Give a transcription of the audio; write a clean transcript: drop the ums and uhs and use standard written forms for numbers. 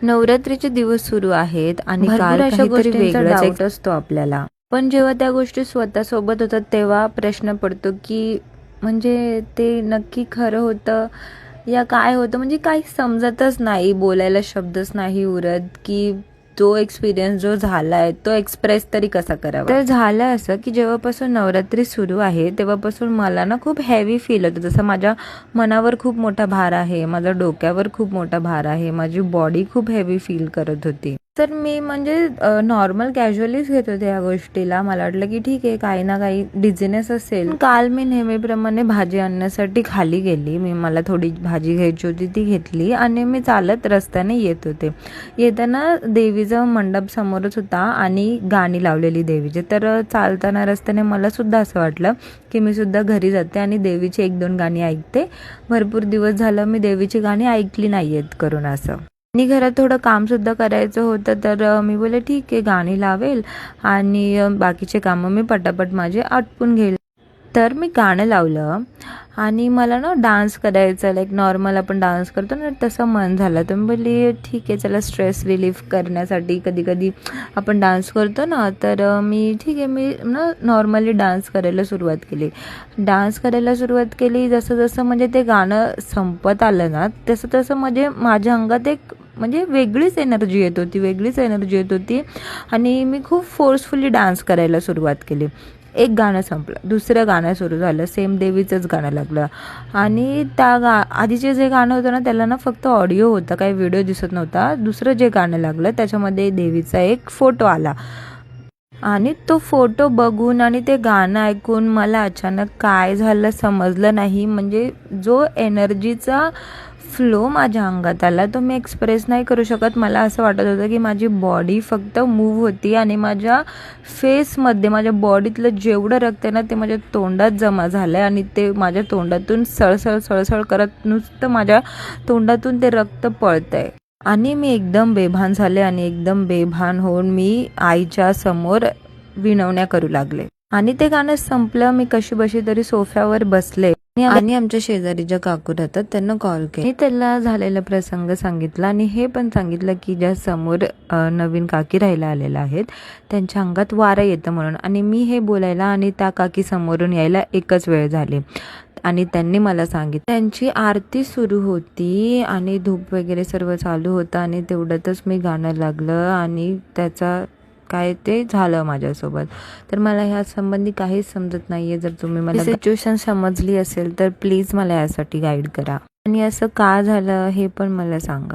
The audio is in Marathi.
नवरात्रीचे दिवस सुरू आहेत आणि काल अशा काहीतरी गोष्टींचा वेगळाच डाऊट असतो आपल्याला. पण जेव्हा त्या गोष्टी स्वतः सोबत होतात तेव्हा प्रश्न पडतो की म्हणजे ते नक्की खरं होतं या काय होतं, म्हणजे काही समजतच नाही, बोलायला शब्दच नाही उरत की तो एक्सपिरियन्स जो झालाय तो एक्सप्रेस तरी कसा करावा. तर झालं असं की जेव्हापासून नवरात्री सुरू आहे तेव्हापासून मला ना खूप हेवी फील होतं, जसं माझ्या मनावर खूप मोठा भार आहे, माझ्या डोक्यावर खूप मोठा भार आहे, माझी बॉडी खूप हेवी फील करत होती. तर मी म्हणजे नॉर्मल कॅज्युअलीच घेत होते या गोष्टीला. मला वाटलं की ठीक आहे, काही ना काही डिझिनेस असेल. काल मी नेहमीप्रमाणे भाजी आणण्यासाठी खाली गेली. मला थोडी भाजी घ्यायची होती, ती घेतली आणि मी चालत रस्त्याने येत होते. येताना देवीचा मंडप समोरच होता आणि गाणी लावलेली देवीचे. तर चालताना रस्त्याने मला सुद्धा असं वाटलं की मी सुद्धा घरी जाते आणि देवीची 1-2 गाणी ऐकते. भरपूर दिवस झालं मी देवीची गाणी ऐकली नाहीयेत करून असं. आणि घरात थोडं कामसुद्धा करायचं होतं, तर मी बोलले ठीक आहे गाणी लावेल आणि बाकीचे कामं मी पटापट माझे आटपून घेईल. तर मी गाणं लावलं आणि मला ना डान्स करायचा, लाईक नॉर्मल आपण डान्स करतो ना तसं मन झालं. तर मी बोलली ठीक आहे चला, स्ट्रेस रिलीफ करण्यासाठी कधी कधी आपण डान्स करतो ना, तर मी ठीक आहे मी ना नॉर्मली डान्स करायला सुरुवात केली. जसं जसं म्हणजे ते गाणं संपत आलं ना तसं तसं म्हणजे माझ्या अंगात एक म्हणजे वेगळीच एनर्जी येत होती आणि मी खूप फोर्सफुली डान्स करायला सुरुवात केली. एक गाणं संपलं, दुसरं गाणं सुरू झालं, सेम देवीचंच गाणं लागलं आणि आधीचे जे गाणं होतं ना त्याला ना फक्त ऑडिओ होता, काही व्हिडिओ दिसत नव्हता. दुसरं जे गाणं लागलं त्याच्यामध्ये देवीचा एक फोटो आला आणि तो फोटो बघून आणि ते गाणं ऐकून मला अचानक काय झालं समजलं नाही. म्हणजे जो एनर्जीचा फ्लो माझ्या अंगात आला तो मी एक्सप्रेस नाही करू शकत. मला असं वाटत होतं की माझी बॉडी फक्त मूव्ह होती आणि माझ्या फेसमध्ये, माझ्या बॉडीतलं जेवढं रक्त आहे ना ते माझ्या तोंडात जमा झालं आहे आणि ते माझ्या तोंडातून सळसळ करत नुसतं माझ्या तोंडातून ते रक्त पळतं आहे. आणि मी एकदम बेभान झाले आणि एकदम बेभान होऊन मी आईच्या समोर विनवण्या करू लागले आणि ते गाणं संपलं. मी कशीबशी तरी सोफ्यावर बसले आणि आमच्या शेजारी ज्या काकू राहतात त्यांना कॉल केला. मी त्याला झालेला प्रसंग सांगितला आणि हे पण सांगितलं की ज्या समोर नवीन काकी राहायला आलेल्या आहेत त्यांच्या अंगात वारं येतं म्हणून. आणि मी हे बोलायला आणि त्या काकी समोरून यायला एकच वेळ झाली आणि त्यांनी मला सांगितलं. त्यांची आरती सुरू होती आणि धूप वगैरे सर्व चालू होतं आणि तेवढ्यातच मी गाणं लागलं आणि त्याचा काय ते झालं माझ्यासोबत. तर मला ह्या संबंधी काहीच समजत नाहीये. जर तुम्ही मला सिच्युएशन समजली असेल तर प्लीज मला यासाठी गाईड करा आणि असं का झालं हे पण मला सांगा.